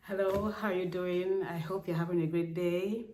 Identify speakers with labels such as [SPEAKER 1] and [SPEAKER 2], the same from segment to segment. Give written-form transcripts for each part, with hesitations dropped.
[SPEAKER 1] Hello, how are you doing? I hope you're having a great day.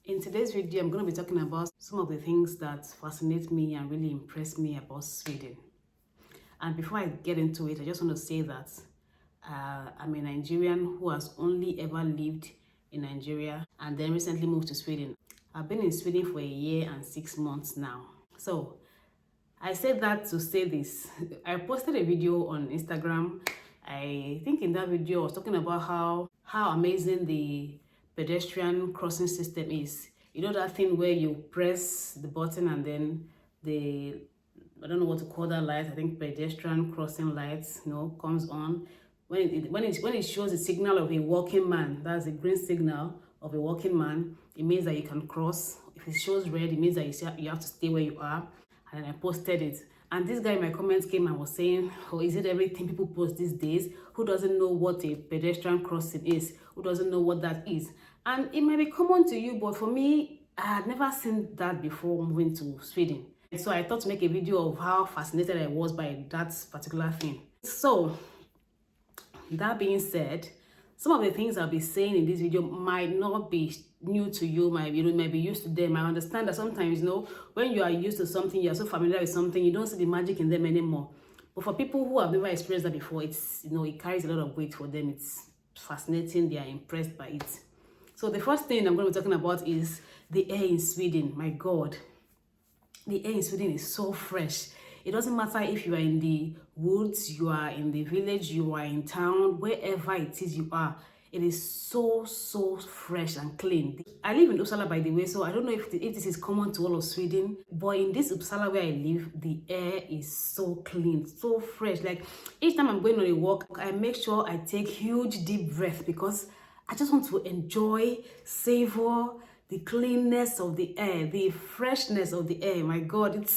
[SPEAKER 1] In today's video, I'm going to be talking about some of the things that fascinate me and really impress me about Sweden. And before I get into it, I just want to say that I'm a Nigerian who has only ever lived in Nigeria and then recently moved to Sweden. I've been in Sweden for a year and 6 months now. So I said that to say this. I posted a video on Instagram. I think in that video I was talking about how amazing the pedestrian crossing system is. You know that thing where you press the button and then I don't know what to call that light. I think pedestrian crossing lights, comes on. When it shows the signal of a walking man, that's the green signal of a walking man, it means that you can cross. If it shows red, it means that you have to stay where you are. And I posted it. And this guy in my comments came and was saying, oh, is it everything people post these days? Who doesn't know what a pedestrian crossing is? Who doesn't know what that is? And it might be common to you, but for me, I had never seen that before moving to Sweden. So I thought to make a video of how fascinated I was by that particular thing. So, that being said, some of the things I'll be saying in this video might not be new to you, might be used to them. I understand that sometimes, when you are used to something, you're so familiar with something, you don't see the magic in them anymore. But for people who have never experienced that before, it's, it carries a lot of weight for them. It's fascinating. They are impressed by it. So the first thing I'm going to be talking about is the air in Sweden. My God, the air in Sweden is so fresh. It doesn't matter if you are in the woods, you are in the village, you are in town, wherever it is you are. It is so fresh and clean. I live in Uppsala, by the way, so I don't know if this is common to all of Sweden, but in this Uppsala where I live, the air is so clean, so fresh. Like each time I'm going on a walk, I make sure I take huge deep breath because I just want to enjoy, savor the cleanness of the air, the freshness of the air. My God,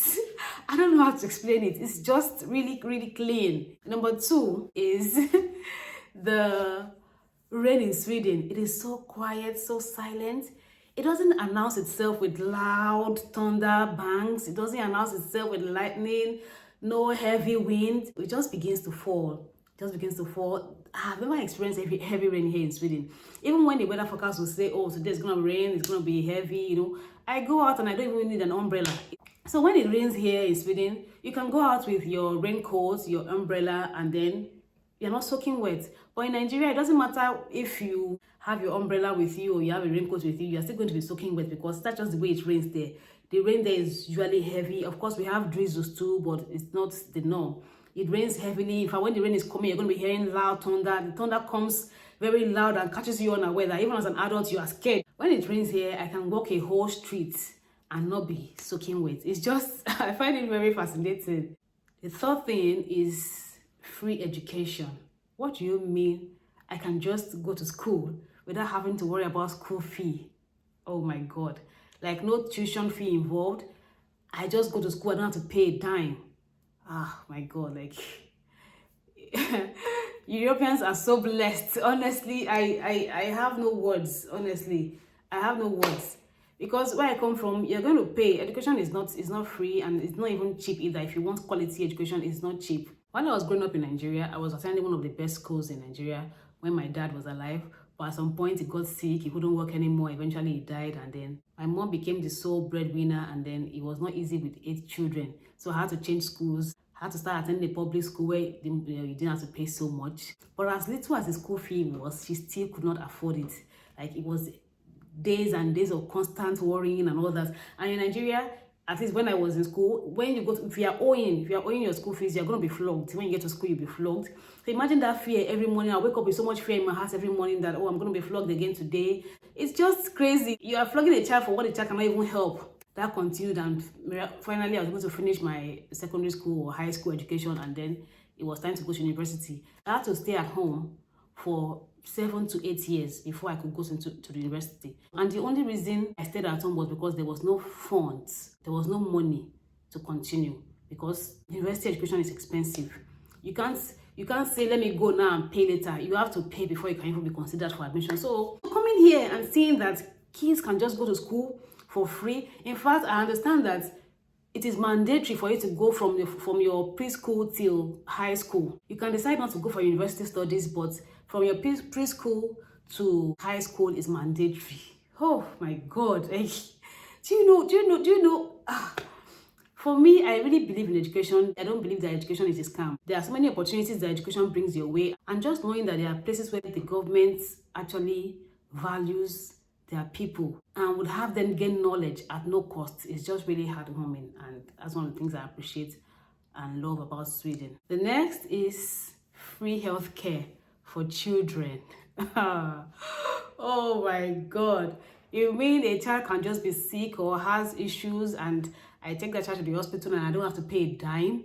[SPEAKER 1] I don't know how to explain it. It's just really clean. Number two is the rain in Sweden. It is so quiet, so silent. It doesn't announce itself with loud thunder bangs. It doesn't announce itself with lightning, no heavy wind. It just begins to fall. I've never experienced heavy rain here in Sweden. Even when the weather forecast will say, oh, today it's going to rain, it's going to be heavy, I go out and I don't even need an umbrella. So when it rains here in Sweden, you can go out with your raincoat, your umbrella, and then you're not soaking wet. But in Nigeria, it doesn't matter if you have your umbrella with you or you have a raincoat with you, you're still going to be soaking wet because that's just the way it rains there. The rain there is usually heavy. Of course, we have drizzles too, but it's not the norm. It rains heavily. In fact, when the rain is coming, you're going to be hearing loud thunder. The thunder comes very loud and catches you unaware that even as an adult, you are scared. When it rains here, I can walk a whole street and not be soaking wet. It's just, I find it very fascinating. The third thing is free education. What do you mean I can just go to school without having to worry about school fee? Oh my God. Like no tuition fee involved. I just go to school, I don't have to pay a dime. Ah, my God, like Europeans are so blessed. Honestly, I have no words. Honestly, I have no words. Because where I come from, you're going to pay. Education is not free and it's not even cheap either. If you want quality education, it's not cheap. When I was growing up in Nigeria, I was attending one of the best schools in Nigeria when my dad was alive. But at some point, he got sick, he couldn't work anymore. Eventually, he died, and then my mom became the sole breadwinner, and then it was not easy with 8 children. So I had to change schools. I had to start attending a public school where you didn't have to pay so much. But as little as the school fee was, she still could not afford it. Like, it was days and days of constant worrying and all that. And in Nigeria, at least when I was in school, when you go to, if you are owing your school fees, you're going to be flogged. When you get to school, you'll be flogged. So imagine that fear every morning. I wake up with so much fear in my heart every morning that, oh, I'm going to be flogged again today. It's just crazy. You are flogging a child for what the child cannot even help. That continued, and finally I was going to finish my secondary school or high school education, and then it was time to go to university. I had to stay at home for 7 to 8 years before I could go to the university. And the only reason I stayed at home was because there was no funds, there was no money to continue, because university education is expensive. You can't say, let me go now and pay later. You have to pay before you can even be considered for admission. So coming here and seeing that kids can just go to school for free. In fact, I understand that it is mandatory for you to go from your preschool till high school. You can decide not to go for university studies, but from your preschool to high school is mandatory. Oh my God. Like, do you know? For me, I really believe in education. I don't believe that education is a scam. There are so many opportunities that education brings your way. And just knowing that there are places where the government actually values their people and would have them gain knowledge at no cost is just really heartwarming. And that's one of the things I appreciate and love about Sweden. The next is free healthcare for children. Oh my God. You mean a child can just be sick or has issues and I take that child to the hospital and I don't have to pay a dime?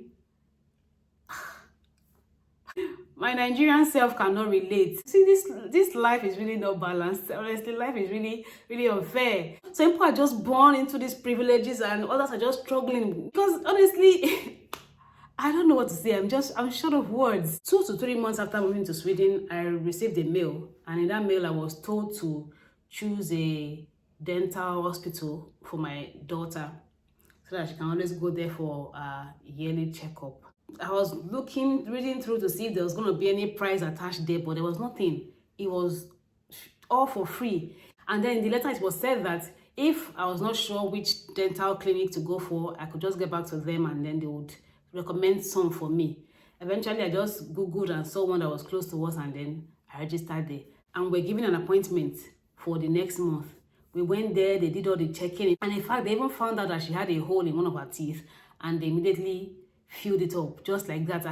[SPEAKER 1] My Nigerian self cannot relate. See, this life is really not balanced. Honestly, life is really, really unfair. Some people are just born into these privileges and others are just struggling. Because honestly, I don't know what to say. I'm short of words. 2 to 3 months after moving to Sweden, I received a mail. And in that mail, I was told to choose a dental hospital for my daughter so that she can always go there for a yearly checkup. I was reading through to see if there was going to be any price attached there, but there was nothing. It was all for free. And then in the letter, it was said that if I was not sure which dental clinic to go for, I could just get back to them and then they would recommend some for me. Eventually, I just Googled and saw one that was close to us and then I registered there. And we're given an appointment for the next month. We went there, they did all the checking. And in fact, they even found out that she had a hole in one of her teeth and they immediately filled it up just like that.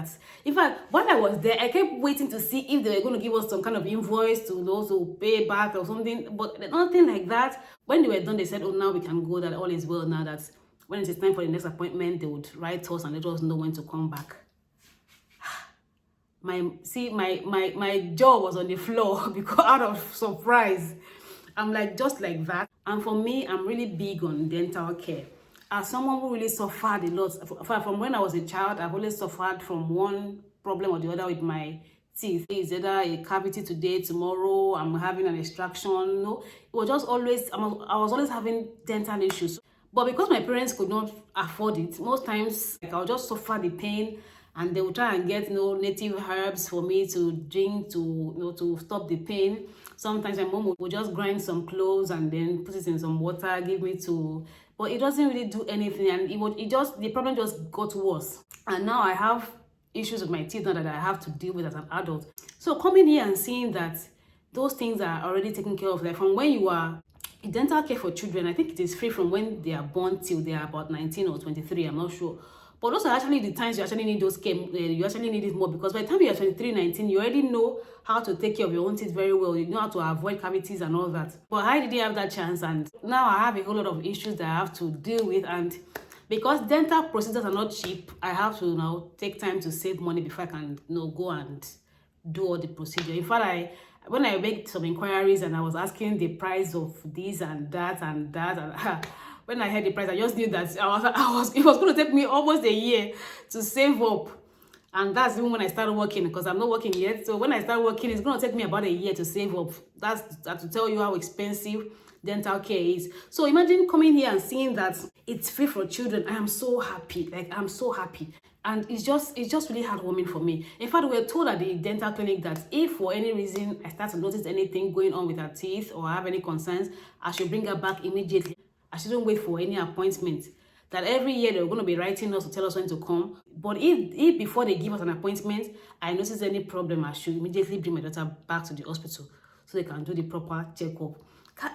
[SPEAKER 1] In fact, while I was there, I kept waiting to see if they were going to give us some kind of invoice to also pay back or something, but nothing like that. When they were done, they said, oh, now we can go, that all is well now, that when it is time for the next appointment, they would write us and let us know when to come back. My jaw was on the floor because out of surprise. I'm like, just like that. And for me, I'm really big on dental care. As someone who really suffered a lot, from when I was a child, I've always suffered from one problem or the other with my teeth. It's either a cavity today, tomorrow, I'm having an extraction. No, it was just always, I was always having dental issues. But because my parents could not afford it, most times I'll just suffer the pain and they would try and get native herbs for me to drink to stop the pain. Sometimes my mom would just grind some cloves and then put it in some water, give me to, but it doesn't really do anything, and the problem just got worse. And now I have issues with my teeth now that I have to deal with as an adult. So coming here and seeing that those things are already taken care of, like from when you are dental care for children, I think it is free from when they are born till they are about 19 or 23, I'm not sure. But those are actually the times you actually need those care, you actually need it more, because by the time you are 23, 19, you already know how to take care of your own teeth very well. You know how to avoid cavities and all that. But I didn't have that chance, and now I have a whole lot of issues that I have to deal with. And because dental procedures are not cheap, I have to now take time to save money before I can go and do all the procedure. In fact, when I made some inquiries and I was asking the price of this and that and when I heard the price, I just knew that it was going to take me almost a year to save up. And that's even when I started working, because I'm not working yet. So when I start working, it's going to take me about a year to save up. That's to tell you how expensive dental care is. So imagine coming here and seeing that it's free for children. I am so happy. Like, I'm so happy. And it's just really heartwarming for me. In fact, we were told at the dental clinic that if for any reason I start to notice anything going on with her teeth or I have any concerns, I should bring her back immediately. I shouldn't wait for any appointment. That every year they're going to be writing us to tell us when to come. But if before they give us an appointment, I notice any problem, I should immediately bring my daughter back to the hospital so they can do the proper checkup.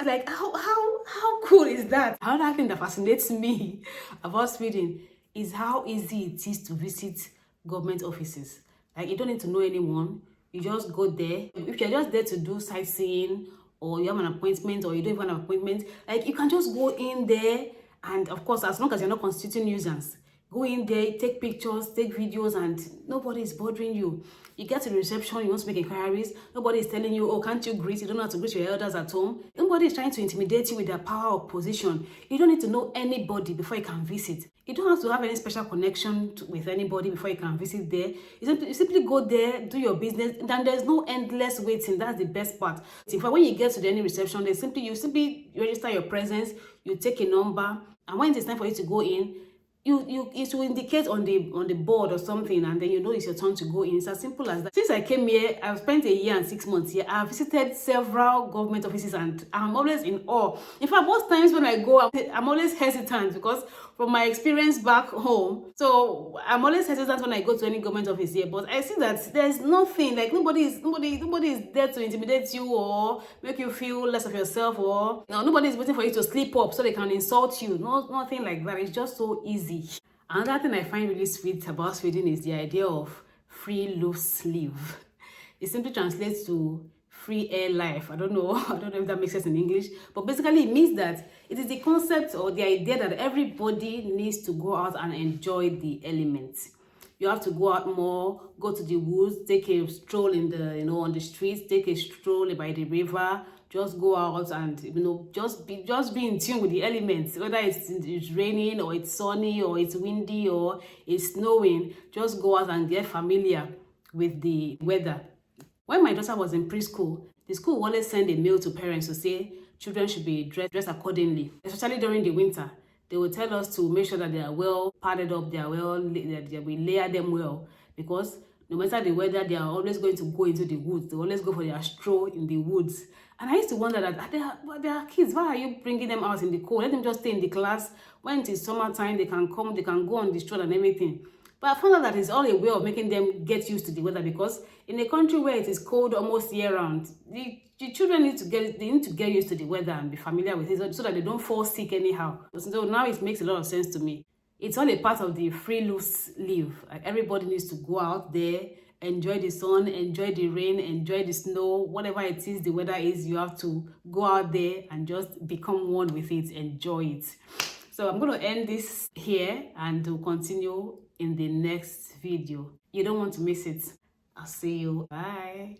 [SPEAKER 1] Like, how cool is that? Another thing that fascinates me about Sweden is how easy it is to visit government offices. Like, you don't need to know anyone. You just go there. If you're just there to do sightseeing, or you have an appointment, or you don't even have an appointment, like, you can just go in there. And of course, as long as you're not constituting nuisance, go in there, take pictures, take videos, and nobody is bothering you. You get to the reception, you want to make inquiries, nobody is telling you, oh, can't you greet? You don't know how to greet your elders at home. Nobody is trying to intimidate you with their power or position. You don't need to know anybody before you can visit. You don't have to have any special connection with anybody before you can visit there. You simply go there, do your business, and there's no endless waiting. That's the best part. In fact, when you get to any reception, you simply register your presence, you take a number, and when it is time for you to go in, it will indicate on the board or something, and then you know it's your turn to go in. It's as simple as that. Since I came here, I've spent a year and 6 months here. I've visited several government offices and I'm always in awe. In fact, most times when I go, I'm always hesitant because from my experience back home, so I'm always hesitant when I go to any government office here. But I see that there's nothing, like nobody is there to intimidate you or make you feel less of yourself, or nobody is waiting for you to slip up so they can insult you. No, nothing like that. It's just so easy. Another thing I find really sweet about Sweden is the idea of free loose leave. It simply translates to free air life. I don't know if that makes sense in English, but basically it means that it is the concept or the idea that everybody needs to go out and enjoy the elements. You have to go out more, go to the woods, take a stroll in the, on the streets, take a stroll by the river, just go out and, just be in tune with the elements, whether it's raining or it's sunny or it's windy or it's snowing. Just go out and get familiar with the weather. When my daughter was in preschool, the school will always send a mail to parents to say children should be dressed accordingly, especially during the winter. They will tell us to make sure that they are well padded up, that we layer them well, because no matter the weather, they are always going to go into the woods. They always go for their stroll in the woods. And I used to wonder that they are kids. Why are you bringing them out in the cold? Let them just stay in the class. When it is summertime, they can come, they can go on the stroll and everything. But I found out that it's all a way of making them get used to the weather, because in a country where it is cold almost year round, the children need to get used to the weather and be familiar with it so that they don't fall sick anyhow. So now it makes a lot of sense to me. It's all a part of the free loose leave. Like everybody needs to go out there, enjoy the sun, enjoy the rain, enjoy the snow, whatever it is the weather is. You have to go out there and just become one with it, enjoy it. So I'm going to end this here and we'll continue in the next video. You don't want to miss it. I'll see you. Bye.